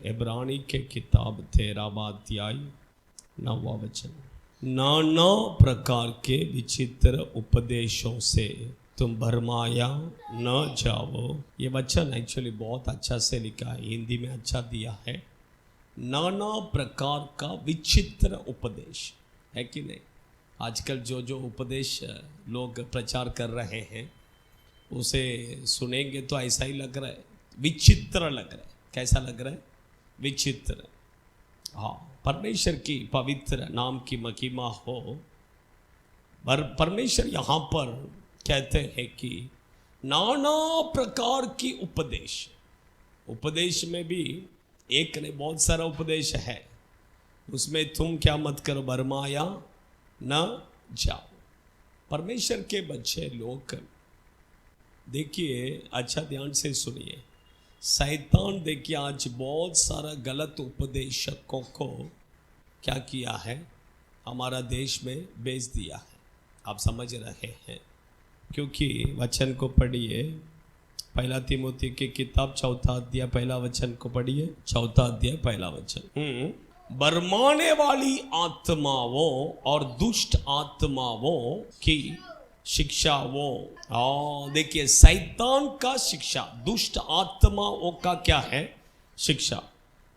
इब्रानी के किताब 13वां अध्याय 9वां वचन। नाना प्रकार के विचित्र उपदेशों से तुम भरमाया न जाओ। ये वचन एक्चुअली बहुत अच्छा से लिखा है, हिंदी में अच्छा दिया है। नाना प्रकार का विचित्र उपदेश है कि नहीं। आजकल जो जो उपदेश लोग प्रचार कर रहे हैं उसे सुनेंगे तो ऐसा ही लग रहा है, विचित्र लग रहा है। कैसा लग रहा है? विचित्र। हाँ, परमेश्वर की पवित्र नाम की महिमा हो। परमेश्वर यहाँ पर कहते हैं कि नाना प्रकार की उपदेश में भी एक नहीं, बहुत सारा उपदेश है। उसमें तुम क्या मत करो, भरमाया न जाओ। परमेश्वर के बच्चे लोग देखिए, अच्छा ध्यान से सुनिए। शैतान देखिए आज बहुत सारा गलत उपदेशकों को क्या किया है, हमारा देश में भेज दिया है। आप समझ रहे हैं? क्योंकि वचन को पढ़िए, पहला तिमोथी की किताब 4 अध्याय 1 वचन को पढ़िए। 4 अध्याय 1 वचन। भरमाने वाली आत्माओं और दुष्ट आत्माओं की शिक्षा वो। देखिए, शैतान का शिक्षा, दुष्ट आत्माओं का क्या है? शिक्षा।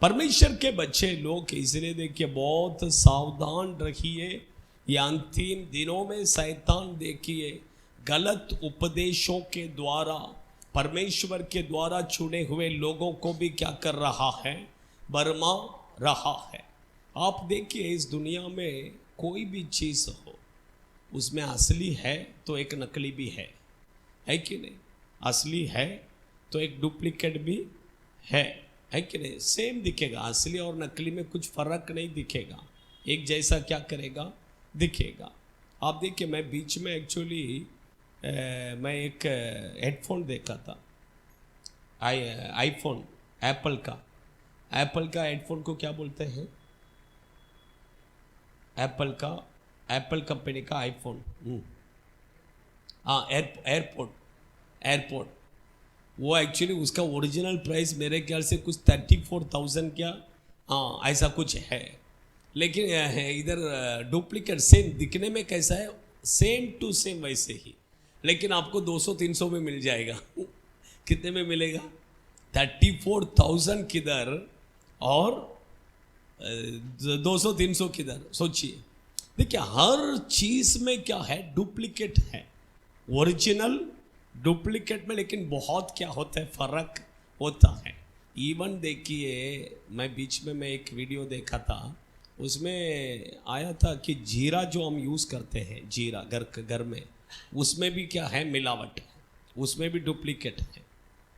परमेश्वर के बच्चे लोग इसलिए देखिए बहुत सावधान रहिए। ये अंतिम दिनों में शैतान देखिए गलत उपदेशों के द्वारा परमेश्वर के द्वारा चुने हुए लोगों को भी क्या कर रहा है? भरमा रहा है। आप देखिए, इस दुनिया में कोई भी चीज़ हो उसमें असली है तो एक नकली भी है कि नहीं? असली है तो एक डुप्लीकेट भी है कि नहीं? सेम दिखेगा, असली और नकली में कुछ फर्क नहीं दिखेगा, एक जैसा क्या करेगा? दिखेगा। आप देखिए, मैं बीच में एक्चुअली मैं एक हेडफोन देखा था, आईफोन, एप्पल का हेडफोन को क्या बोलते हैं? एप्पल कंपनी का आईफोन। हाँ, एयरपोर्ट। वो एक्चुअली उसका ओरिजिनल प्राइस मेरे ख्याल से कुछ 34,000 क्या, हाँ ऐसा कुछ है। लेकिन इधर डुप्लीकेट सेम दिखने में कैसा है, सेम टू सेम वैसे ही, लेकिन आपको 200-300 में मिल जाएगा। कितने में मिलेगा? 34,000 किधर और 200-300 किधर। सोचिए, देखिए हर चीज में क्या है? डुप्लीकेट है। ओरिजिनल डुप्लीकेट में लेकिन बहुत क्या होता है? फर्क होता है। इवन देखिए, मैं बीच में एक वीडियो देखा था, उसमें आया था कि जीरा जो हम यूज़ करते हैं, जीरा घर में, उसमें भी क्या है? मिलावट है, उसमें भी डुप्लीकेट है।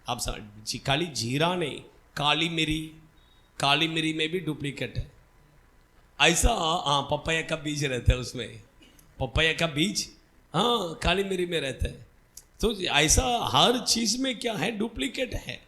आप समझ, खाली जीरा नहीं, काली मिरी में भी डुप्लीकेट है। ऐसा, हाँ, पपाया का बीज रहता है उसमें, पपाया का बीज, हाँ, काली मिरी में रहता है। तो ऐसा हर चीज़ में क्या है? डुप्लीकेट है।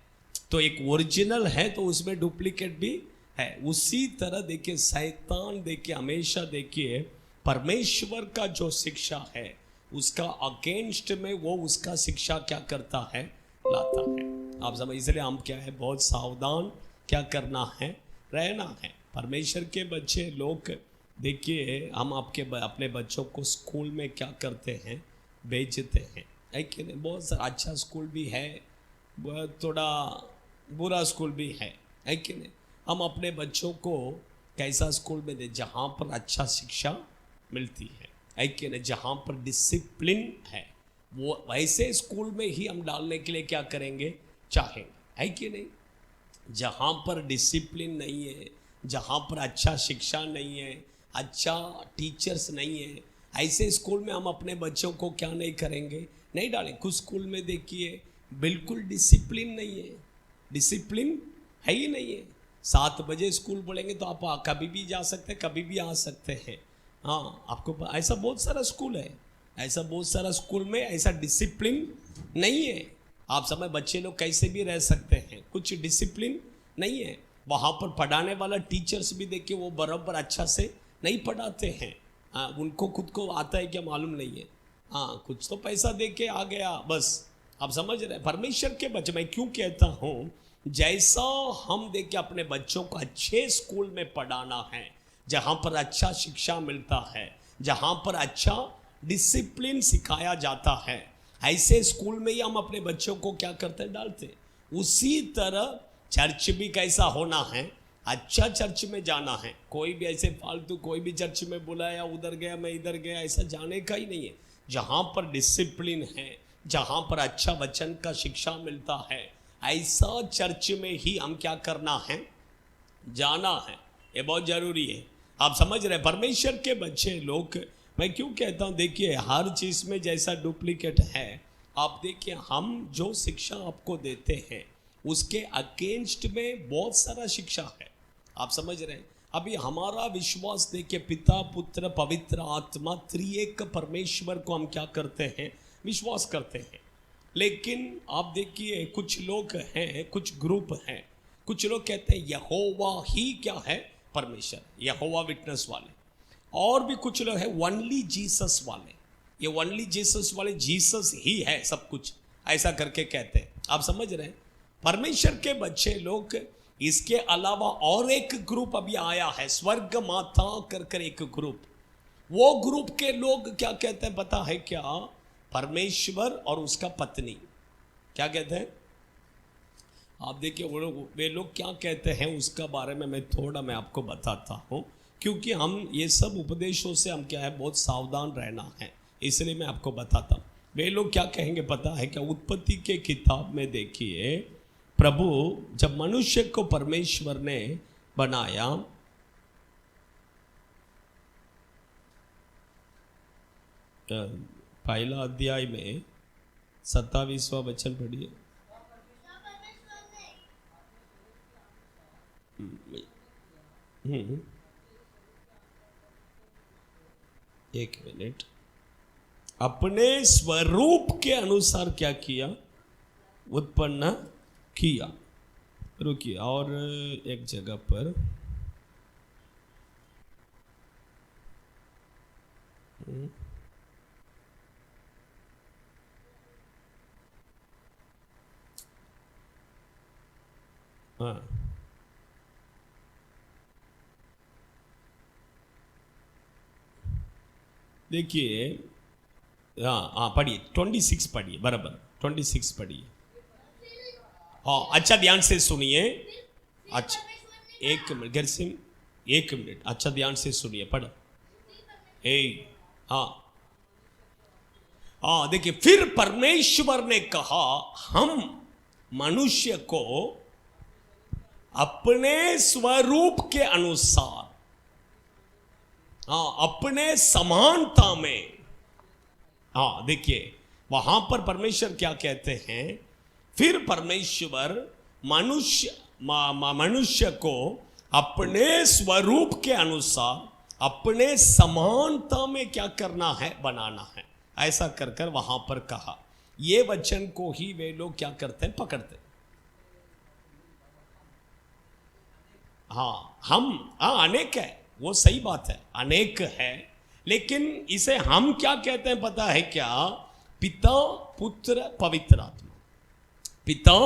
तो एक ओरिजिनल है तो उसमें डुप्लीकेट भी है। उसी तरह देखिए शैतान देखिए हमेशा देखिए परमेश्वर का जो शिक्षा है उसका अगेंस्ट में वो उसका शिक्षा क्या करता है? लाता है। आप समझ, इसलिए हम क्या है? बहुत सावधान क्या करना है? रहना है। परमेश्वर के बच्चे लोग देखिए, हम अपने बच्चों को स्कूल में क्या करते हैं? भेजते हैं, है कि नहीं? बहुत सारा अच्छा स्कूल भी है, थोड़ा बुरा स्कूल भी है कि नहीं? हम अपने बच्चों को कैसा स्कूल में दें? जहाँ पर अच्छा शिक्षा मिलती है कि नहीं? जहाँ पर डिसिप्लिन है, वो वैसे स्कूल में ही हम डालने के लिए क्या करेंगे? चाहेंगे, है कि नहीं? जहाँ पर डिसिप्लिन नहीं है, जहाँ पर अच्छा शिक्षा नहीं है, अच्छा टीचर्स नहीं है, ऐसे स्कूल में हम अपने बच्चों को क्या नहीं करेंगे? नहीं डालें। कुछ स्कूल में देखिए बिल्कुल डिसिप्लिन नहीं है, डिसिप्लिन है ही नहीं है। 7 बजे स्कूल बोलेंगे तो आप कभी भी जा सकते हैं, कभी भी आ सकते हैं। हाँ, आपको ऐसा बहुत सारा स्कूल है, ऐसा बहुत सारा स्कूल में ऐसा डिसिप्लिन नहीं है। आप समझ, बच्चे लोग कैसे भी रह सकते हैं, कुछ डिसिप्लिन नहीं है। वहाँ पर पढ़ाने वाला टीचर्स भी देखिए वो बराबर अच्छा से नहीं पढ़ाते हैं। हाँ, उनको खुद को आता है क्या मालूम नहीं है। हाँ, कुछ तो पैसा दे के आ गया बस। आप समझ रहे हैं? परमेश्वर के बच्चे, मैं क्यों कहता हूँ जैसा हम देखिए अपने बच्चों को अच्छे स्कूल में पढ़ाना है, जहाँ पर अच्छा शिक्षा मिलता है, जहाँ पर अच्छा डिसिप्लिन सिखाया जाता है, ऐसे स्कूल में ही हम अपने बच्चों को क्या करते हैं, डालते हैं। उसी तरह चर्च भी कैसा होना है, अच्छा चर्च में जाना है। कोई भी ऐसे फालतू कोई भी चर्च में बुलाया उधर गया मैं इधर गया, ऐसा जाने का ही नहीं है। जहाँ पर डिसिप्लिन है, जहाँ पर अच्छा वचन का शिक्षा मिलता है, ऐसा चर्च में ही हम क्या करना है, जाना है। ये बहुत जरूरी है। आप समझ रहे, परमेश्वर के बच्चे लोग, मैं क्यों कहता हूँ, देखिए हर चीज में जैसा डुप्लीकेट है, आप देखिए हम जो शिक्षा आपको देते हैं उसके अगेंस्ट में बहुत सारा शिक्षा है। आप समझ रहे हैं। अभी हमारा विश्वास देखिए पिता पुत्र पवित्र आत्मा त्रिएक परमेश्वर को हम क्या करते हैं, विश्वास करते हैं। लेकिन आप देखिए कुछ लोग हैं, कुछ ग्रुप हैं, कुछ लोग कहते हैं यहोवा ही क्या है, परमेश्वर, यहोवा विटनेस वाले। और भी कुछ लोग हैं ओनली जीसस वाले। ये ओनली जीसस वाले, जीसस ही है सब कुछ, ऐसा करके कहते हैं। आप समझ रहे हैं। परमेश्वर के बच्चे लोग, इसके अलावा और एक ग्रुप अभी आया है, स्वर्ग माता कर एक ग्रुप। वो ग्रुप के लोग क्या कहते हैं पता है क्या, परमेश्वर और उसका पत्नी, क्या कहते हैं आप देखिए। वे लोग क्या कहते हैं उसका बारे में मैं आपको बताता हूँ, क्योंकि हम ये सब उपदेशों से हम क्या है बहुत सावधान रहना है, इसलिए मैं आपको बताता हूँ। वे लोग क्या कहेंगे पता है क्या, उत्पत्ति के किताब में देखिए, प्रभु जब मनुष्य को परमेश्वर ने बनाया, पहला अध्याय में 27वां वचन पढ़िए। एक मिनट। अपने स्वरूप के अनुसार क्या किया, उत्पन्न किया। रुकिए, और एक जगह पर हाँ, देखिए, हाँ पढ़िए 26 पढ़िए, बराबर 26 पढ़िए। हाँ अच्छा ध्यान से सुनिए। अच्छा एक मिनट गरसिम, एक मिनट, अच्छा ध्यान से सुनिए, पढ़। हाँ हाँ, देखिए, फिर परमेश्वर ने कहा हम मनुष्य को अपने स्वरूप के अनुसार, हाँ अपने समानता में, हाँ देखिए वहां पर परमेश्वर क्या कहते हैं, फिर परमेश्वर मनुष्य को अपने स्वरूप के अनुसार अपने समानता में क्या करना है, बनाना है। ऐसा कर कर वहां पर कहा। ये वचन को ही वे लोग क्या करते हैं, पकड़ते हैं। हाँ अनेक है, वो सही बात है, अनेक है, लेकिन इसे हम क्या कहते हैं पता है क्या, पिता पुत्र पवित्र आत्मा, पिता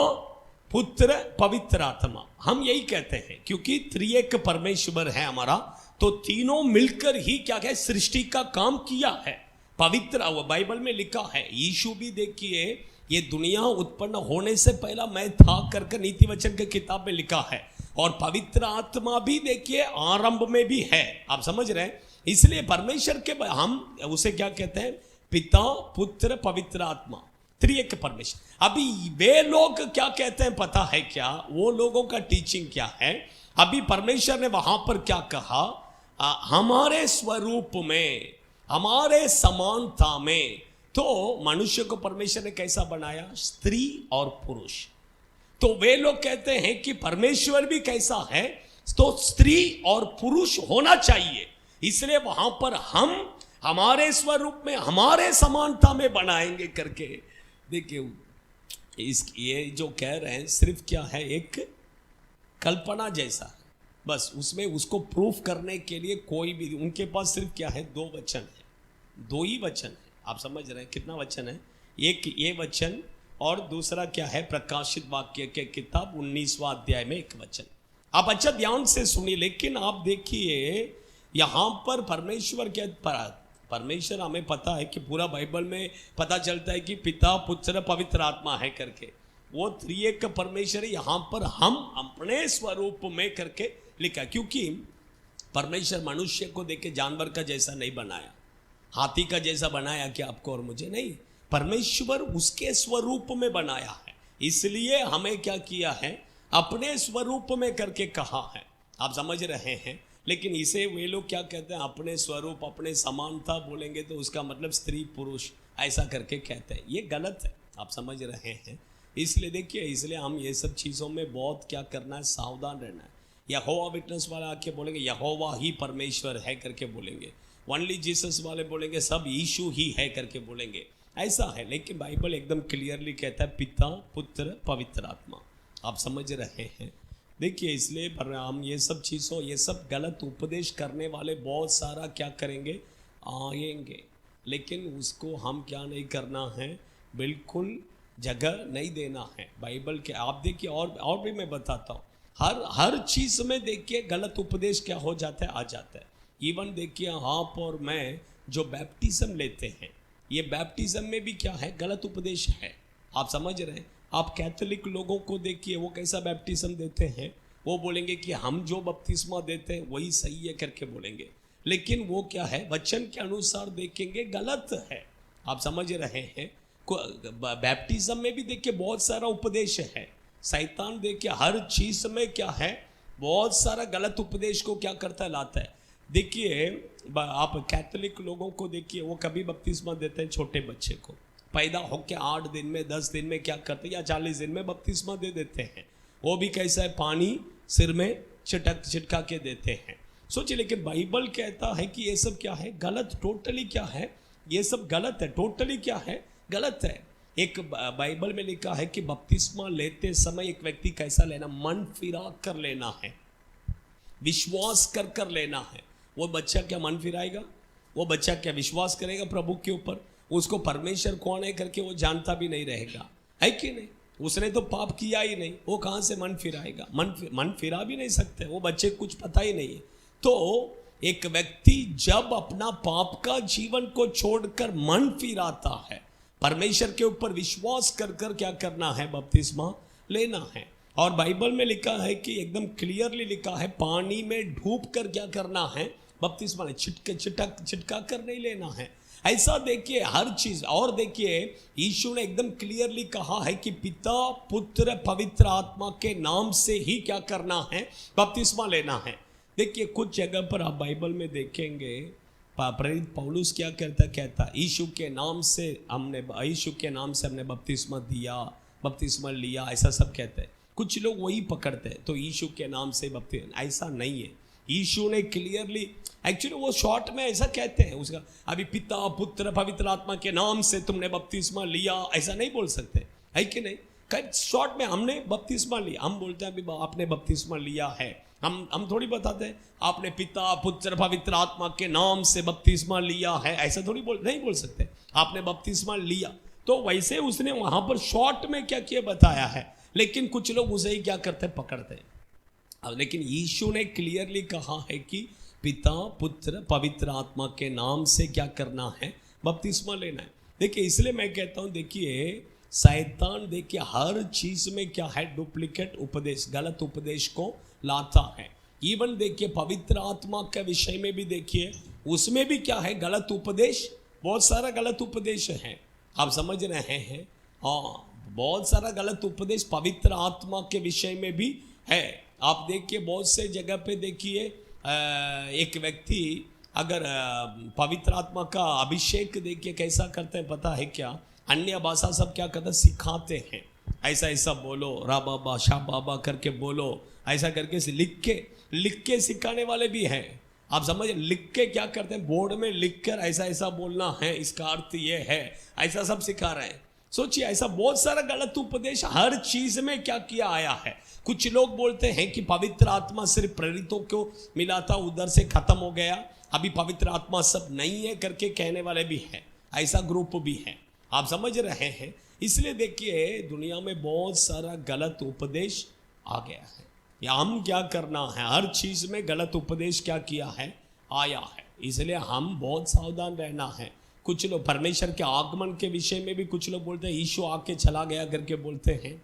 पुत्र पवित्र आत्मा, हम यही कहते हैं। क्योंकि त्रिएक परमेश्वर है हमारा, तो तीनों मिलकर ही क्या है, सृष्टि का काम किया है। पवित्र, वो बाइबल में लिखा है। यीशु भी देखिए, ये दुनिया उत्पन्न होने से पहला मैं था कर नीति वचन के किताब में लिखा है। और पवित्र आत्मा भी देखिए आरंभ में भी है। आप समझ रहे हैं। इसलिए परमेश्वर के हम उसे क्या कहते हैं, पिता पुत्र पवित्र आत्मा, त्रिएक परमेश्वर। अभी वे लोग क्या कहते हैं पता है क्या, वो लोगों का टीचिंग क्या है। अभी परमेश्वर ने वहां पर क्या कहा, हमारे स्वरूप में, हमारे समानता में। तो मनुष्य को परमेश्वर ने कैसा बनाया, स्त्री और पुरुष। तो वे लोग कहते हैं कि परमेश्वर भी कैसा है, तो स्त्री और पुरुष होना चाहिए। इसलिए वहां पर हम हमारे स्वरूप में, हमारे समानता में बनाएंगे करके। देखिए ये जो कह रहे हैं सिर्फ क्या है, एक कल्पना जैसा है बस। उसमें उसको प्रूफ करने के लिए कोई भी, उनके पास सिर्फ क्या है, दो वचन है, दो ही वचन है। आप समझ रहे हैं, कितना वचन है, एक ये वचन और दूसरा क्या है, प्रकाशित वाक्य के किताब 19वां अध्याय में 1 वचन। आप अच्छा ध्यान से सुनिए। लेकिन आप देखिए यहाँ पर परमेश्वर क्या, परमेश्वर हमें पता है कि पूरा बाइबल में पता चलता है कि पिता पुत्र पवित्र आत्मा है करके, वो त्रिएक परमेश्वर। यहाँ पर हम अपने स्वरूप में करके लिखा, क्योंकि परमेश्वर मनुष्य को देख के जानवर का जैसा नहीं बनाया, हाथी का जैसा बनाया कि आपको और मुझे नहीं, परमेश्वर उसके स्वरूप में बनाया है। इसलिए हमें क्या किया है, अपने स्वरूप में करके कहा है। आप समझ रहे हैं। लेकिन इसे वे लोग क्या कहते हैं, अपने स्वरूप अपने समानता बोलेंगे तो उसका मतलब स्त्री पुरुष ऐसा करके कहते हैं। ये गलत है, आप समझ रहे हैं। इसलिए देखिए, इसलिए हम ये सब चीज़ों में बहुत क्या करना है, सावधान रहना है। यहोवा विटनेस वाला आके बोलेंगे यहोवा ही परमेश्वर है करके बोलेंगे, ओनली जीसस वाले बोलेंगे सब यीशु ही है करके बोलेंगे, ऐसा है। लेकिन बाइबल एकदम क्लियरली कहता है पिता पुत्र पवित्र आत्मा। आप समझ रहे हैं। देखिए, इसलिए हम ये सब चीज़ों, ये सब गलत उपदेश करने वाले बहुत सारा क्या करेंगे, आएंगे। लेकिन उसको हम क्या नहीं करना है, बिल्कुल जगह नहीं देना है बाइबल के। आप देखिए, और भी मैं बताता हूँ, हर चीज़ में देखिए गलत उपदेश क्या हो जाता है, आ जाता है। इवन देखिए आप और मैं जो बैप्टिज्म लेते हैं, ये बैप्टिज्म में भी क्या है, गलत उपदेश है। आप समझ रहे हैं। आप कैथोलिक लोगों को देखिए, वो कैसा बैप्टिज्म देते हैं, वो बोलेंगे कि हम जो बपतिस्मा देते हैं वही सही है करके बोलेंगे। लेकिन वो क्या है, वचन के अनुसार देखेंगे गलत है। आप समझ रहे हैं। बैप्टिज्म में भी देखिए बहुत सारा उपदेश है। शैतान देखिए हर चीज़ में क्या है, बहुत सारा गलत उपदेश को क्या करता है, लाता है। देखिए आप कैथोलिक लोगों को देखिए, वो कभी बपतिस्मा देते हैं छोटे बच्चे को, पैदा होकर 8 दिन में 10 दिन में क्या करते हैं, या 40 दिन में बपतिस्मा दे देते हैं। वो भी कैसा है, पानी सिर में छिटका के देते हैं। सोचिए, लेकिन बाइबल कहता है कि ये सब क्या है, गलत, टोटली क्या है, ये सब गलत है, टोटली क्या है, गलत है। एक बाइबल में लिखा है कि बपतिस्मा लेते समय एक व्यक्ति कैसा लेना, मन फिरा कर लेना है, विश्वास कर कर लेना है। वो बच्चा क्या मन फिराएगा, वो बच्चा क्या विश्वास करेगा प्रभु के ऊपर, उसको परमेश्वर कौन है करके वो जानता भी नहीं रहेगा, है कि नहीं। उसने तो पाप किया ही नहीं, वो कहाँ से मन फिराएगा, मन फिरा भी नहीं सकते, वो बच्चे कुछ पता ही नहीं है। तो एक व्यक्ति जब अपना पाप का जीवन को छोड़कर मन फिराता है, परमेश्वर के ऊपर विश्वास कर कर क्या करना है, बपतिस्मा लेना है। और बाइबल में लिखा है कि एकदम क्लियरली लिखा है, पानी में डूब कर क्या करना है, बपतिस्मा छिटका कर नहीं लेना है। ऐसा देखिए हर चीज। और देखिए यीशु ने एकदम क्लियरली कहा है कि पिता पुत्र पवित्र आत्मा के नाम से ही क्या करना है, बपतिस्मा लेना है। देखिए कुछ जगह पर आप बाइबल में देखेंगे, प्रेरित पौलुस क्या कहता यीशु के नाम से हमने बपतिस्मा लिया, ऐसा सब कहते हैं। कुछ लोग वही पकड़ते हैं, तो यीशु के नाम से बपतिस्मा, ऐसा नहीं है। यीशु ने क्लियरली, एक्चुअली वो शॉर्ट में ऐसा कहते हैं उसका, अभी पिता पुत्र पवित्र आत्मा के नाम से तुमने बपतिस्मा लिया, ऐसा नहीं बोल सकते, है कि नहीं। कई शॉर्ट में हमने बपतिस्मा लिया, हम बोलते हैं अभी आपने बपतिस्मा लिया है, हम थोड़ी बताते हैं आपने पिता पुत्र पवित्र आत्मा के नाम से बपतिस्मा लिया है, ऐसा थोड़ी नहीं बोल सकते। आपने बपतिस्मा लिया, तो वैसे उसने वहां पर शॉर्ट में क्या किया बताया है। लेकिन कुछ लोग उसे ही क्या करते हैं, पकड़ते हैं। अब लेकिन यीशु ने क्लियरली कहा है कि पिता पुत्र पवित्र आत्मा के नाम से क्या करना है, बपतिस्मा लेना है। देखिए इसलिए मैं कहता हूँ, देखिए शैतान देखिए हर चीज में क्या है, डुप्लीकेट उपदेश, गलत उपदेश को लाता है। इवन देखिए पवित्र आत्मा के विषय में भी देखिए, उसमें भी क्या है, गलत उपदेश, बहुत सारा गलत उपदेश है। आप समझ रहे हैं। हाँ, बहुत सारा गलत उपदेश पवित्र आत्मा के विषय में भी है। आप देखिए बहुत से जगह पे देखिए, एक व्यक्ति अगर पवित्र आत्मा का अभिषेक देखिए कैसा करते हैं पता है क्या, अन्य भाषा सब क्या करते हैं, सिखाते हैं, ऐसा ऐसा बोलो, रा बाबा शाह बाबा करके बोलो, ऐसा करके लिख के सिखाने वाले भी हैं। आप समझ, लिख के क्या करते हैं, बोर्ड में लिख कर ऐसा ऐसा बोलना है, इसका अर्थ ये है, ऐसा सब सिखा रहे हैं। सोचिए ऐसा बहुत सारा गलत उपदेश हर चीज में क्या किया आया है। कुछ लोग बोलते हैं कि पवित्र आत्मा सिर्फ प्रेरितों को मिला था, उधर से खत्म हो गया, अभी पवित्र आत्मा सब नहीं है करके कहने वाले भी हैं, ऐसा ग्रुप भी है। आप समझ रहे हैं। इसलिए देखिए दुनिया में बहुत सारा गलत उपदेश आ गया है। या हम क्या करना है, हर चीज में गलत उपदेश क्या किया है, आया है। इसलिए हम बहुत सावधान रहना है। कुछ लोग परमेश्वर के आगमन के विषय में भी कुछ लोग बोलते हैं यीशु आके चला गया करके बोलते हैं।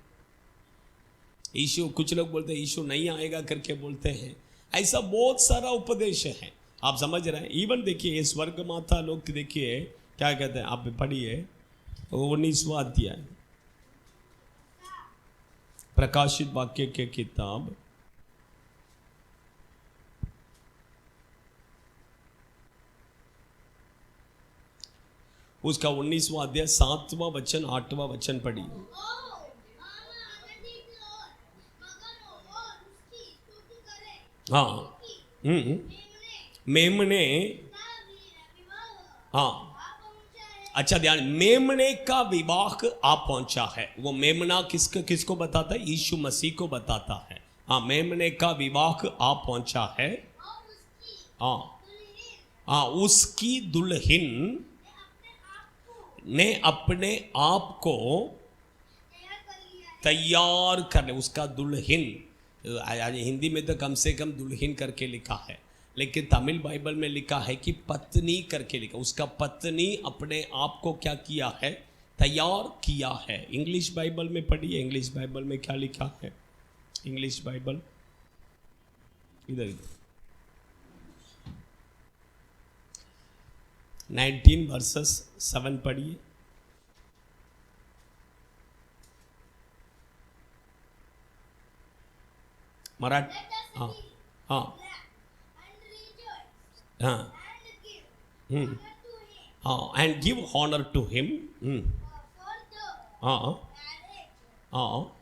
यीशु, कुछ लोग बोलते हैं यीशु नहीं आएगा करके बोलते हैं। ऐसा बहुत सारा उपदेश है, आप समझ रहे हैं। इवन देखिए ये स्वर्ग माता लोग देखिए क्या कहते हैं, आप पढ़िए 19वां अध्याय प्रकाशित वाक्य के किताब, उसका 19वां अध्याय 7वां वचन 8वां वचन पढ़िए। हाँ, मेमने, हाँ अच्छा ध्यान, मेमने का विवाह आ पहुंचा है। वो मेमना किसको बताता है, यीशु मसीह को बताता है। हाँ, मेमने का विवाह आ पहुंचा है। हाँ हाँ, उसकी दुल्हन ने अपने आप को तैयार करने, उसका दुल्हन, हिंदी में तो कम से कम दुल्हन करके लिखा है, लेकिन तमिल बाइबल में लिखा है कि पत्नी करके लिखा। उसका पत्नी अपने आप को क्या किया है, तैयार किया है। इंग्लिश बाइबल में पढ़िए, इंग्लिश बाइबल में क्या लिखा है, इंग्लिश बाइबल इधर 19 वर्सेस 7 पढ़िए। मराठी, हाँ हाँ हाँ, हाँ, and give honour to him. हाँ हाँ,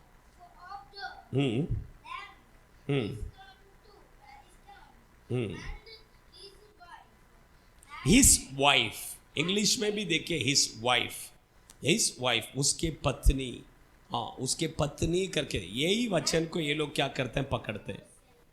हिज वाइफ, इंग्लिश में भी देखिए हिज वाइफ, उसके पत्नी। हाँ, उसके पत्नी करके, यही वचन को ये लोग क्या करते हैं, पकड़ते हैं।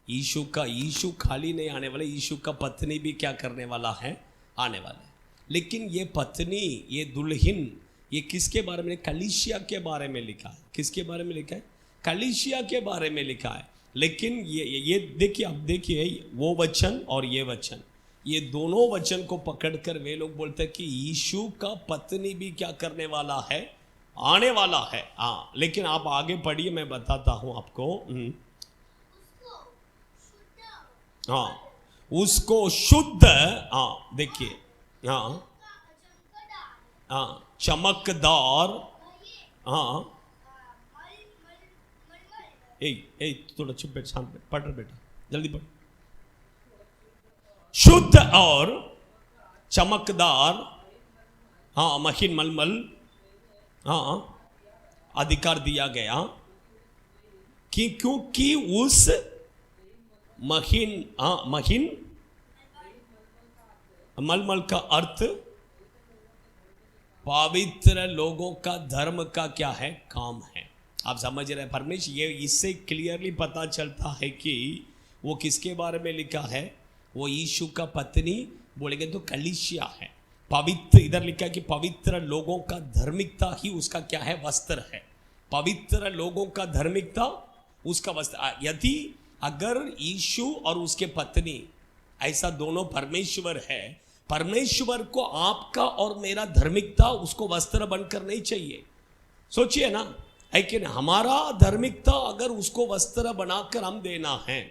यीशु खाली नहीं आने वाला, यीशु का पत्नी भी क्या करने वाला है, आने वाला है। लेकिन ये पत्नी, ये दुल्हन, ये किसके बारे में, कलीसिया के बारे में लिखा है। किसके बारे में लिखा है, कलीसिया के बारे में लिखा है। लेकिन ये देखिए, अब देखिए वो वचन और ये वचन, ये दोनों वचन को पकड़कर वे लोग बोलते हैं कि यीशु का पत्नी भी क्या करने वाला है, आने वाला है। हाँ, लेकिन आप आगे पढ़िए, मैं बताता हूं आपको। हाँ, उसको शुद्ध, हाँ देखिए, हाँ हाँ, चमकदार, हाँ, थोड़ा चुप बैठ, शांत बैठ, पढ़ रहे बेटा, जल्दी पढ़। शुद्ध और चमकदार, हाँ, महीन मलमल, हाँ, अधिकार दिया गया कि क्योंकि उस महीन, हाँ, महीन मलमल का अर्थ पवित्र लोगों का धर्म का क्या है, काम है। आप समझ रहे हैं परमेश्वर, ये इससे क्लियरली पता चलता है कि वो किसके बारे में लिखा है, वो यीशु का पत्नी बोलेंगे तो कलीसिया है। पवित्र, इधर लिखा है कि पवित्र लोगों का धार्मिकता ही उसका क्या है, वस्त्र है। पवित्र लोगों का धार्मिकता उसका वस्त्र। यदि अगर यीशु और उसके पत्नी ऐसा दोनों परमेश्वर है, परमेश्वर को आपका और मेरा धार्मिकता उसको वस्त्र बनकर नहीं चाहिए। सोचिए ना, लेकिन हमारा धार्मिकता अगर उसको वस्त्र बनाकर हम देना है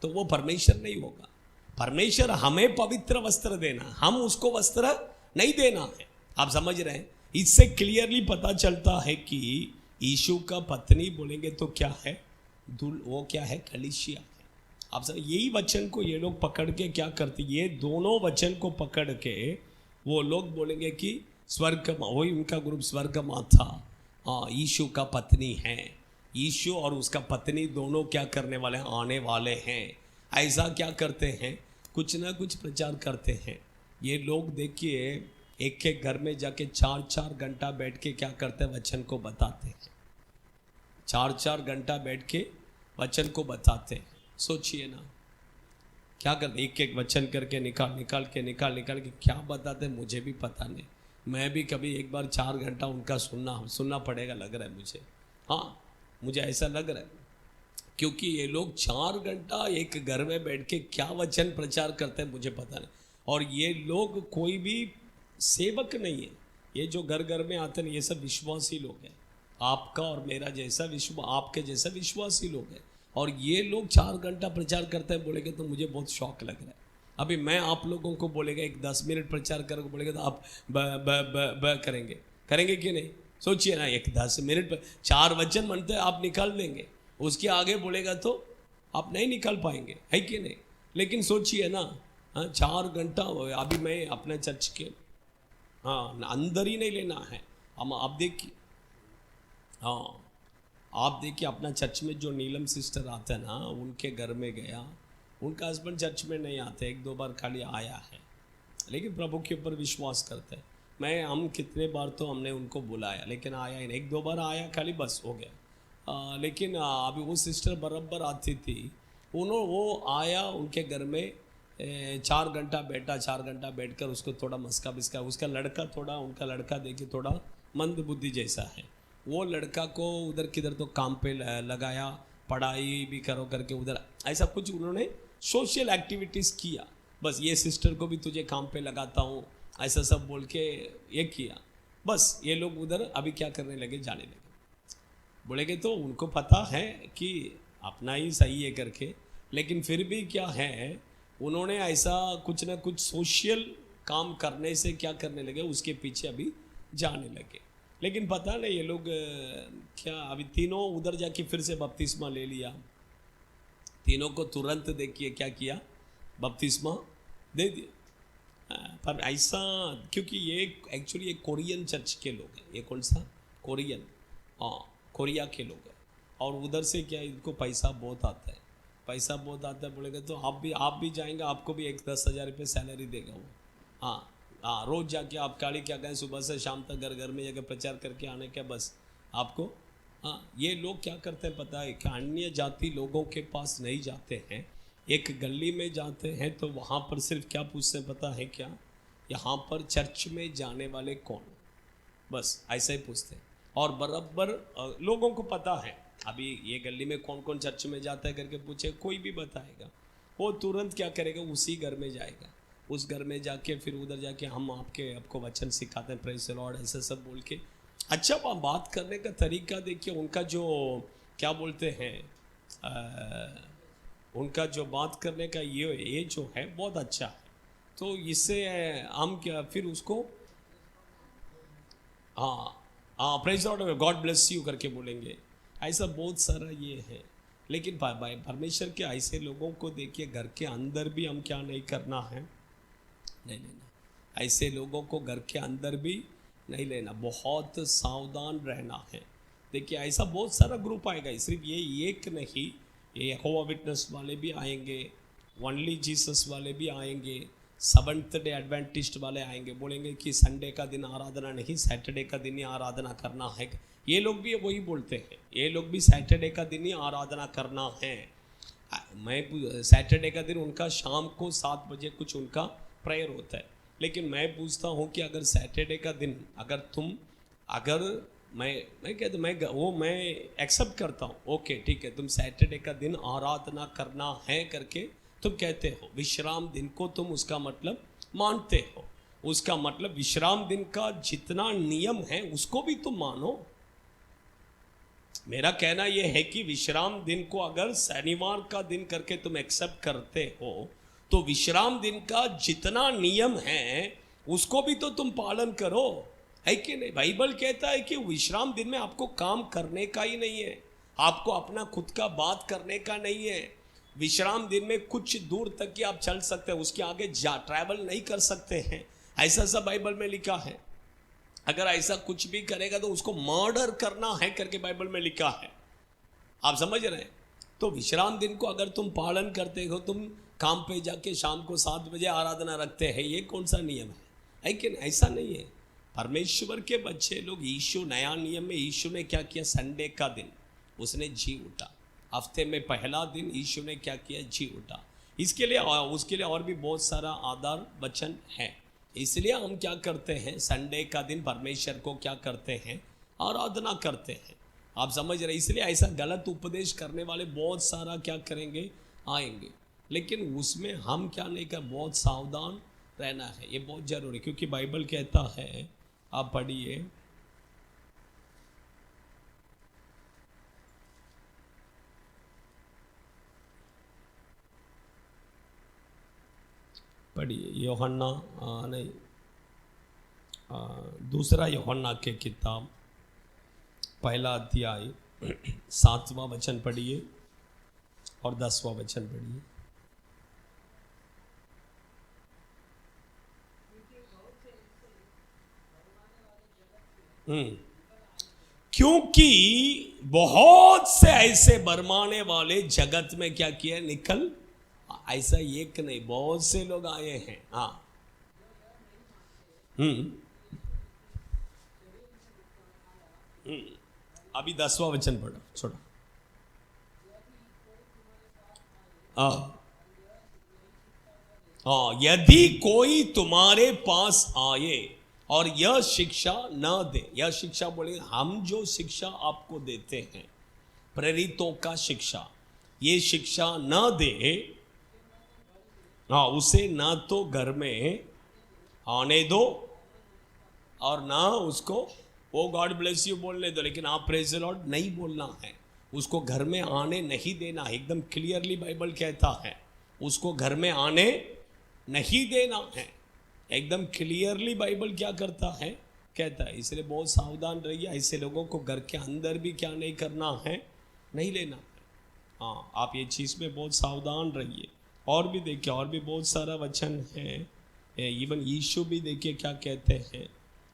तो वो परमेश्वर नहीं होगा। परमेश्वर हमें पवित्र वस्त्र देना, हम उसको वस्त्र नहीं देना है। आप समझ रहे हैं, इससे क्लियरली पता चलता है कि यीशु का पत्नी बोलेंगे तो क्या है, वो क्या है, कलीसिया है। आप सब यही वचन को ये लोग पकड़ के क्या करते, ये दोनों वचन को पकड़ के वो लोग बोलेंगे कि स्वर्ग, वही उनका ग्रुप स्वर्ग माता, हाँ, यीशु का पत्नी है। यीशु और उसका पत्नी दोनों क्या करने वाले हैं, आने वाले हैं। ऐसा क्या करते हैं, कुछ ना कुछ प्रचार करते हैं ये लोग। देखिए एक एक घर में जाके 4-4 घंटा बैठ के क्या करते हैं, वचन को बताते हैं। 4-4 घंटा बैठ के वचन को बताते हैं। सोचिए ना क्या करते, एक एक वचन करके निकाल के क्या बताते मुझे भी पता नहीं। मैं भी कभी एक बार 4 घंटा उनका सुनना पड़ेगा लग रहा है मुझे। हाँ, मुझे ऐसा लग रहा है, क्योंकि ये लोग 4 घंटा एक घर में बैठ के क्या वचन प्रचार करते हैं मुझे पता नहीं। और ये लोग कोई भी सेवक नहीं है, ये जो घर घर में आते हैं ये सब विश्वासी लोग हैं, आपका और मेरा जैसा आपके जैसा विश्वासी लोग हैं। और ये लोग 4 घंटा प्रचार करते हैं बोलेंगे तो मुझे बहुत शौक लग रहा है। अभी मैं आप लोगों को बोलेगा एक 10 मिनट प्रचार करोगे बोलेगा तो आप ब ब ब ब करेंगे कि नहीं? सोचिए ना, एक 10 मिनट पर 4 वचन बनते हैं आप निकाल देंगे, उसके आगे बोलेगा तो आप नहीं निकाल पाएंगे, है कि नहीं? लेकिन सोचिए ना, 4 घंटा। अभी मैं अपने चर्च के अंदर ही नहीं लेना है हम, आप देखिए। हाँ, आप देखिए अपना चर्च में जो नीलम सिस्टर आते हैं ना, उनके घर में गया, उनका हस्बैंड चर्च में नहीं आते, 1-2 बार खाली आया है, लेकिन प्रभु के ऊपर विश्वास करते हैं। हम कितने बार तो हमने उनको बुलाया लेकिन आया ही नहीं, 1-2 बार आया खाली, बस हो गया। लेकिन अभी वो सिस्टर बराबर आती थी, वो आया उनके घर में, 4 घंटा बैठा, 4 घंटा बैठकर उसको थोड़ा मस्का बिस्का, उसका लड़का थोड़ा, उनका लड़का देखिए थोड़ा मंद बुद्धि जैसा है, वो लड़का को उधर किधर तो काम पे लगाया, पढ़ाई भी करो करके उधर, ऐसा कुछ उन्होंने सोशल एक्टिविटीज़ किया। बस ये सिस्टर को भी तुझे काम पे लगाता हूँ, ऐसा सब बोल के ये किया। बस ये लोग उधर अभी क्या करने लगे, जाने लगे। बोलेंगे तो उनको पता है कि अपना ही सही है करके, लेकिन फिर भी क्या है, उन्होंने ऐसा कुछ ना कुछ सोशल काम करने से क्या करने लगे, उसके पीछे अभी जाने लगे। लेकिन पता नहीं ये लोग क्या, अभी तीनों उधर जाके फिर से बपतिस्मा ले लिया, तीनों को तुरंत देखिए क्या किया, बपतिस्मा दे दिया। पर ऐसा, क्योंकि ये एक्चुअली एक कोरियन चर्च के लोग हैं, ये कौन सा कोरियन, कोरिया के लोग हैं, और उधर से क्या इनको पैसा बहुत आता है, पैसा बहुत आता है। बोलेगा तो आप भी जाएंगे, आपको भी 10,000 रुपये सैलरी देगा वो। रोज़ जाके आप काली क्या कहें, सुबह से शाम तक घर घर में जाकर प्रचार करके आने का, बस आपको। ये लोग क्या करते हैं पता है कि अन्य जाति लोगों के पास नहीं जाते हैं, एक गली में जाते हैं तो वहाँ पर सिर्फ क्या पूछते हैं पता है क्या, यहाँ पर चर्च में जाने वाले कौन, बस ऐसा ही पूछते हैं। और बराबर लोगों को पता है अभी ये गली में कौन कौन चर्च में जाता है करके पूछे, कोई भी बताएगा, वो तुरंत क्या करेगा, उसी घर में जाएगा, उस घर में जाके फिर उधर जाके हम आपको वचन सिखाते हैं, प्रेज़ द लॉर्ड, ऐसा सब बोल के। अच्छा, बात करने का तरीका देखिए, उनका जो क्या बोलते हैं, उनका जो बात करने का ये जो है बहुत अच्छा है। तो इससे हम क्या फिर उसको praise the Lord, God bless you करके बोलेंगे, ऐसा बहुत सारा ये है। लेकिन परमेश्वर के ऐसे लोगों को देखिए, घर के अंदर भी हम क्या नहीं करना है, नहीं लेना, ऐसे लोगों को घर के अंदर भी नहीं लेना, बहुत सावधान रहना है। देखिए ऐसा बहुत सारा ग्रुप आएगा, सिर्फ ये एक नहीं, ये यहोवा विटनेस वाले भी आएंगे, ओनली जीसस वाले भी आएंगे, सेवंथ डे एडवेंटिस्ट वाले आएंगे, बोलेंगे कि संडे का दिन आराधना नहीं, सैटरडे का दिन ही आराधना करना है। ये लोग भी वही बोलते हैं, ये लोग भी सैटरडे का दिन ही आराधना करना है। मैं सैटरडे का दिन उनका शाम को 7 बजे कुछ उनका प्रेयर होता है, लेकिन मैं पूछता हूँ कि अगर सैटरडे का दिन अगर मैं कहता मैं एक्सेप्ट करता हूँ, ओके ठीक है, तुम सैटरडे का दिन आराधना करना है करके तुम कहते हो, विश्राम दिन को तुम उसका मतलब मानते हो, उसका मतलब विश्राम दिन का जितना नियम है उसको भी तुम मानो। मेरा कहना यह है कि विश्राम दिन को अगर शनिवार का दिन करके तुम एक्सेप्ट करते हो तो विश्राम दिन का जितना नियम है उसको भी तो तुम पालन करो, है कि नहीं? बाइबल कहता है कि विश्राम दिन में आपको काम करने का ही नहीं है, आपको अपना खुद का बात करने का नहीं है। विश्राम दिन में कुछ दूर तक ही आप चल सकते हैं, उसके आगे ट्रैवल नहीं कर सकते हैं, ऐसा सब बाइबल में लिखा है। अगर ऐसा कुछ भी करेगा तो उसको मर्डर करना है करके बाइबल में लिखा है, आप समझ रहे हैं? तो विश्राम दिन को अगर तुम पालन करते हो, तुम काम पे जाके शाम को 7 बजे आराधना रखते हैं, ये कौन सा नियम है कि ऐसा नहीं है। परमेश्वर के बच्चे लोग, यीशु नया नियम में यीशु ने क्या किया, संडे का दिन उसने जी उठा, हफ्ते में पहला दिन यीशु ने क्या किया, जी उठा। उसके लिए और भी बहुत सारा आधार वचन है। इसलिए हम क्या करते हैं, संडे का दिन परमेश्वर को क्या करते हैं, आराधना करते हैं। आप समझ रहे, इसलिए ऐसा गलत उपदेश करने वाले बहुत सारा क्या करेंगे, आएंगे, लेकिन उसमें हम क्या नहीं कर, बहुत सावधान रहना है, ये बहुत जरूरी। क्योंकि बाइबल कहता है, आप पढ़िए, पढ़िए यूहन्ना नहीं, दूसरा यूहन्ना के किताब पहला अध्याय 7वां वचन पढ़िए और 10वां वचन पढ़िए। क्योंकि बहुत से ऐसे बरमाने वाले जगत में क्या किया, निकल, ऐसा एक नहीं, बहुत से लोग आए हैं। हाँ, अभी 10वां वचन पढ़ो, छोड़ो। हाँ, यदि कोई तुम्हारे पास आए और यह शिक्षा न दे, यह शिक्षा बोले, हम जो शिक्षा आपको देते हैं, प्रेरितों का शिक्षा, ये शिक्षा न दे, हाँ, उसे ना तो घर में आने दो और ना उसको ओ गॉड ब्लेस यू बोलने दो, लेकिन आप प्रेज द लॉर्ड नहीं बोलना है, उसको घर में आने नहीं देना। एकदम क्लियरली बाइबल कहता है, उसको घर में आने नहीं देना है, एकदम क्लियरली बाइबल क्या करता है, कहता है। इसलिए बहुत सावधान रहिए, ऐसे लोगों को घर के अंदर भी क्या नहीं करना है, नहीं लेना है। हाँ, आप ये चीज़ में बहुत सावधान रहिए। और भी देखिए, और भी बहुत सारा वचन है, इवन यीशु भी देखिए क्या कहते हैं,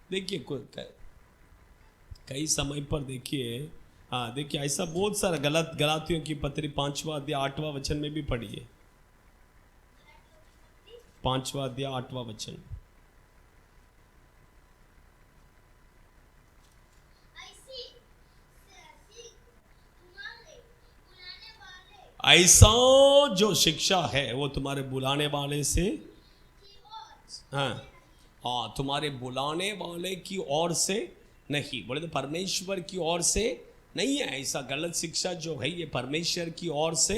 देखिए कई समय पर देखिए, हाँ देखिए ऐसा बहुत सारा गलातियों की पत्री 5वां अध्याय 8वां वचन में भी पढ़िए, 5वां अध्याय 8वां वचन। ऐसा जो शिक्षा है वो तुम्हारे बुलाने वाले से, हाँ हाँ, तुम्हारे बुलाने वाले की ओर से नहीं, बोले तो परमेश्वर की ओर से नहीं है। ऐसा गलत शिक्षा जो है ये परमेश्वर की ओर से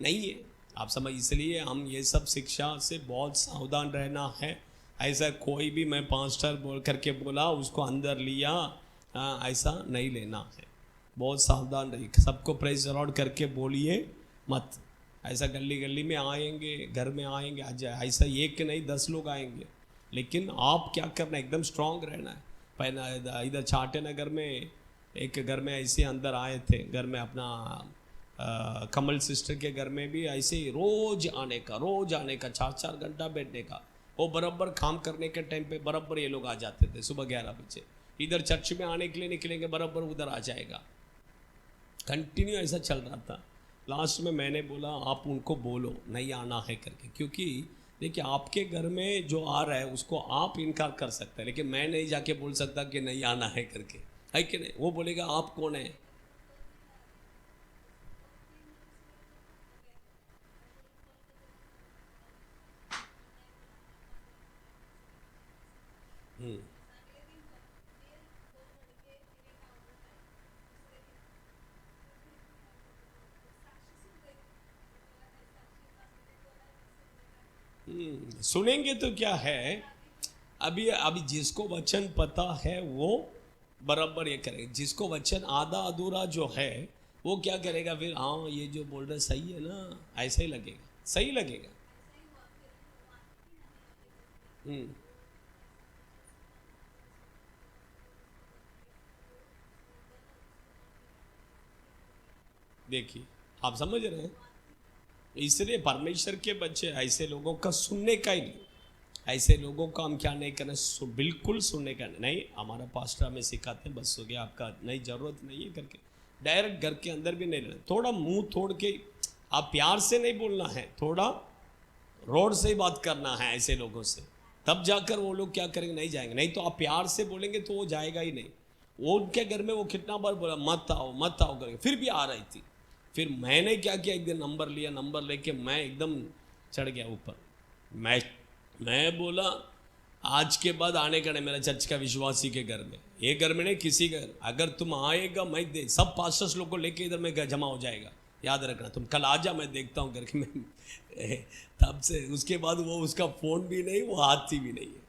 नहीं है, आप समझ। इसलिए हम ये सब शिक्षा से बहुत सावधान रहना है। ऐसा कोई भी मैं पास्टर बोल करके बोला उसको अंदर लिया, ऐसा नहीं लेना है, बहुत सावधान रहिए। सबको प्रेज द लॉर्ड करके बोलिए मत। ऐसा गली गली में आएंगे, घर में आएंगे, ऐसा एक नहीं 10 लोग आएंगे, लेकिन आप क्या करना, एकदम स्ट्रांग रहना है। पहला इधर छाटे नगर में एक घर में ऐसे अंदर आए थे, घर में अपना कमल सिस्टर के घर में भी ऐसे ही रोज आने का 4-4 घंटा बैठने का। वो बराबर काम करने के टाइम पे बराबर ये लोग आ जाते थे, सुबह 11 बजे इधर चर्च में आने के लिए निकलेंगे, बराबर उधर आ जाएगा। कंटिन्यू ऐसा चल रहा था। लास्ट में मैंने बोला आप उनको बोलो नहीं आना है करके, क्योंकि देखिए आपके घर में जो आ रहा है उसको आप इनकार कर सकते हैं, लेकिन मैं नहीं जाके बोल सकता कि नहीं आना है करके, है कि नहीं। वो बोलेगा आप कौन है। सुनेंगे तो क्या है, अभी जिसको वचन पता है वो बराबर ये करेगा, जिसको वचन आधा अधूरा जो है वो क्या करेगा फिर, हाँ ये जो बोल रहे सही है ना, ऐसा ही लगेगा, सही लगेगा। देखिए आप समझ रहे हैं, इसलिए परमेश्वर के बच्चे ऐसे लोगों का सुनने का ही नहीं, ऐसे लोगों का हम क्या नहीं करना, बिल्कुल सुनने का नहीं। हमारा पास्टर हमें सिखाते हैं बस हो गया आपका, नहीं जरूरत नहीं है करके डायरेक्ट घर के अंदर भी नहीं रहना। थोड़ा मुंह तोड़ के आप प्यार से नहीं बोलना है, थोड़ा रोड से ही बात करना है ऐसे लोगों से, तब जाकर वो लोग क्या करेंगे, नहीं जाएंगे। नहीं तो आप प्यार से बोलेंगे तो वो जाएगा ही नहीं। वो उनके घर में वो कितना बार बोला मत आओ करके, फिर भी आ रही थी। फिर मैंने क्या किया, एक दिन नंबर लिया, नंबर लेके मैं एकदम चढ़ गया ऊपर। मैं बोला आज के बाद आने का नहीं मेरा चर्च का विश्वासी के घर में, ये घर में नहीं किसी घर। अगर तुम आएगा मैं दे सब पास्टर्स लोग को लेके इधर में जमा हो जाएगा, याद रखना। तुम कल आ जा, मैं देखता हूँ घर के में। तब से उसके बाद वो उसका फ़ोन भी नहीं, वो हाथी भी नहीं है,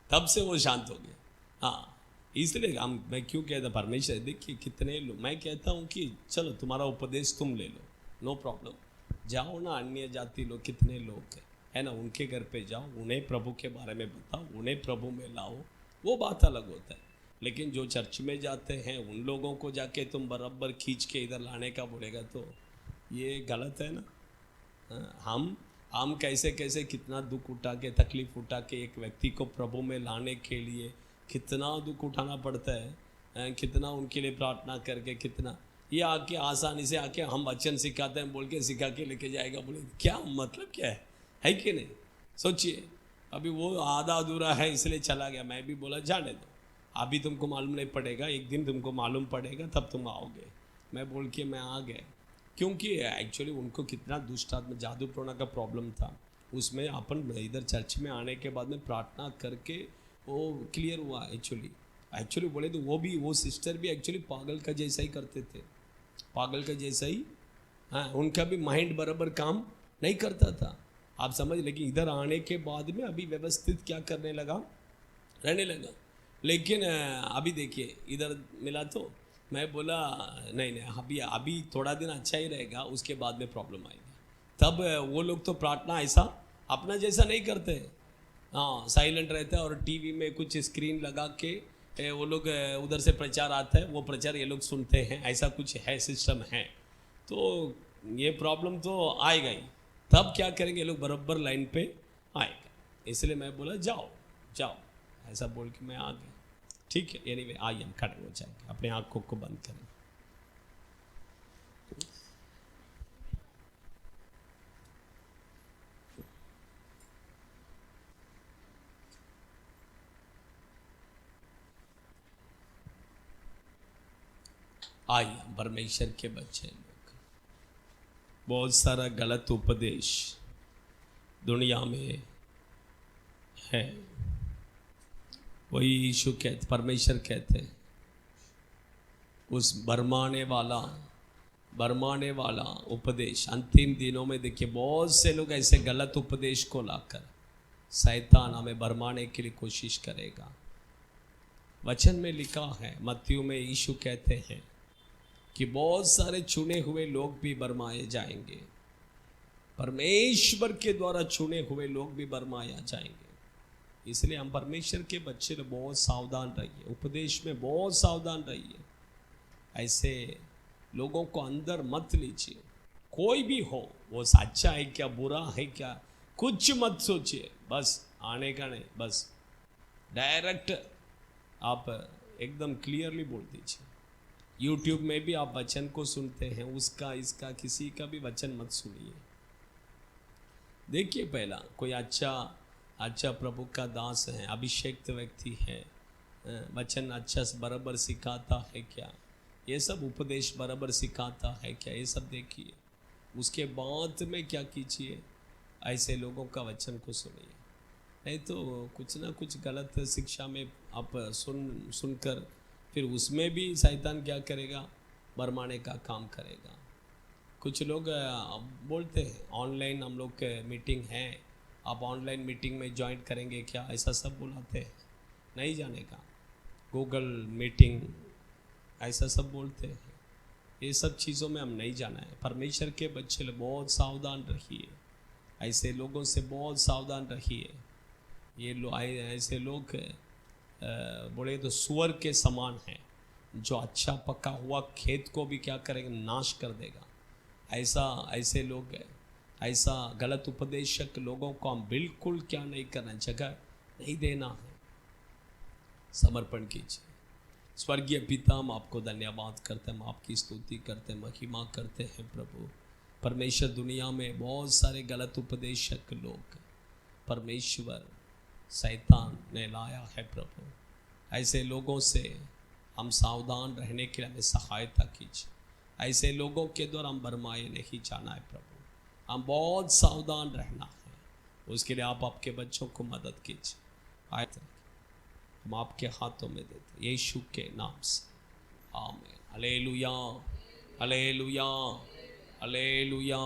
तब से वो शांत हो गया। हाँ, इसलिए हम मैं क्यों कहता परमेश्वर, देखिए कितने लोग, मैं कहता हूँ कि चलो तुम्हारा उपदेश तुम ले लो, नो प्रॉब्लम, जाओ ना अन्य जाति लोग कितने लोग है ना, उनके घर पे जाओ, उन्हें प्रभु के बारे में बताओ, उन्हें प्रभु में लाओ, वो बात अलग होता है। लेकिन जो चर्च में जाते हैं उन लोगों को जाके तुम बराबर खींच के इधर लाने का बोलेगा तो ये गलत है ना। हम कैसे कैसे कितना दुख उठा के तकलीफ उठा के एक व्यक्ति को प्रभु में लाने के लिए कितना दुख उठाना पड़ता है, कितना उनके लिए प्रार्थना करके, कितना ये आके आसानी से आके हम वचन सिखाते हैं बोल के सिखा के लेके जाएगा, बोले क्या मतलब क्या है कि नहीं। सोचिए अभी वो आधा अधूरा है इसलिए चला गया, मैं भी बोला जाने दो, अभी तुमको मालूम नहीं पड़ेगा, एक दिन तुमको मालूम पड़ेगा तब तुम आओगे। मैं बोल के मैं आ गया, क्योंकि एक्चुअली उनको कितना दुष्ट आत्मा जादू टोना का प्रॉब्लम था, उसमें अपन इधर चर्च में आने के बाद में प्रार्थना करके वो क्लियर हुआ। एक्चुअली बोले तो वो सिस्टर भी एक्चुअली पागल का जैसा ही करते थे, पागल का जैसा ही। हाँ, उनका भी माइंड बराबर काम नहीं करता था, आप समझ। लेकिन इधर आने के बाद में अभी व्यवस्थित क्या करने लगा, रहने लगा। लेकिन अभी देखिए इधर मिला तो मैं बोला नहीं अभी थोड़ा दिन अच्छा ही रहेगा, उसके बाद में प्रॉब्लम आएगी। तब वो लोग तो प्रार्थना ऐसा अपना जैसा नहीं करते, हाँ साइलेंट रहता है और टीवी में कुछ स्क्रीन लगा के वो लोग उधर से प्रचार आता है, वो प्रचार ये लोग सुनते हैं, ऐसा कुछ है सिस्टम है। तो ये प्रॉब्लम तो आएगा ही। तब क्या करेंगे ये लोग, बराबर लाइन पे आएगा। इसलिए मैं बोला जाओ जाओ, ऐसा बोल के मैं आ गया। ठीक है, एनीवे आइए हम खड़े हो जाएंगे, अपने आँखों को बंद करें। आइए परमेश्वर के बच्चे लोग, बहुत सारा गलत उपदेश दुनिया में है, वही यीशु कहते, परमेश्वर कहते हैं उस भरमाने वाला उपदेश अंतिम दिनों में देखिए बहुत से लोग ऐसे गलत उपदेश को लाकर शैतान हमें भरमाने के लिए कोशिश करेगा। वचन में लिखा है, मत्ती में यीशु कहते हैं कि बहुत सारे चुने हुए लोग भी भरमाए जाएंगे, परमेश्वर के द्वारा चुने हुए लोग भी भरमाया जाएंगे। इसलिए हम परमेश्वर के बच्चे बहुत सावधान रहिए, उपदेश में बहुत सावधान रहिए, ऐसे लोगों को अंदर मत लीजिए। कोई भी हो, वो अच्छा है क्या बुरा है क्या कुछ मत सोचिए, बस आने का नहीं, बस डायरेक्ट आप एकदम क्लियरली बोल दीजिए। यूट्यूब में भी आप वचन को सुनते हैं, उसका इसका किसी का भी वचन मत सुनिए। देखिए पहला कोई अच्छा प्रभु का दास है, अभिषेक्त व्यक्ति है, वचन अच्छा बराबर सिखाता है क्या, ये सब उपदेश बराबर सिखाता है क्या, ये सब देखिए। उसके बाद में क्या कीजिए, ऐसे लोगों का वचन को सुनिए। नहीं तो कुछ ना कुछ गलत शिक्षा में आप सुनकर फिर उसमें भी शैतान क्या करेगा, भरमाने का काम करेगा। कुछ लोग बोलते हैं ऑनलाइन हम लोग के मीटिंग है, आप ऑनलाइन मीटिंग में ज्वाइन करेंगे क्या, ऐसा सब बुलाते हैं, नहीं जाने का। गूगल मीटिंग ऐसा सब बोलते हैं, ये सब चीज़ों में हम नहीं जाना है। परमेश्वर के बच्चे लोग बहुत सावधान रहिए, ऐसे लोगों से बहुत सावधान रहिए। ये ऐसे लोग बोले तो सुअर के समान है, जो अच्छा पका हुआ खेत को भी क्या करेगा, नाश कर देगा। ऐसे लोग हैं, ऐसा गलत उपदेशक लोगों को हम बिल्कुल क्या नहीं करना, जगह नहीं देना है, समर्पण कीजिए। स्वर्गीय पिता, हम आपको धन्यवाद करते हैं, हम आपकी स्तुति करते हैं, महिमा करते हैं प्रभु। परमेश्वर दुनिया में बहुत सारे गलत उपदेशक लोग परमेश्वर शैतान ने लाया है प्रभु, ऐसे लोगों से हम सावधान रहने के लिए हमें सहायता कीजिए। ऐसे लोगों के द्वारा हम भरमाए नहीं जाना है प्रभु, हम बहुत सावधान रहना है, उसके लिए आप आपके बच्चों को मदद कीजिए। आयत हम आपके हाथों में देते यीशु के नाम से, आमीन। Hallelujah, hallelujah, hallelujah.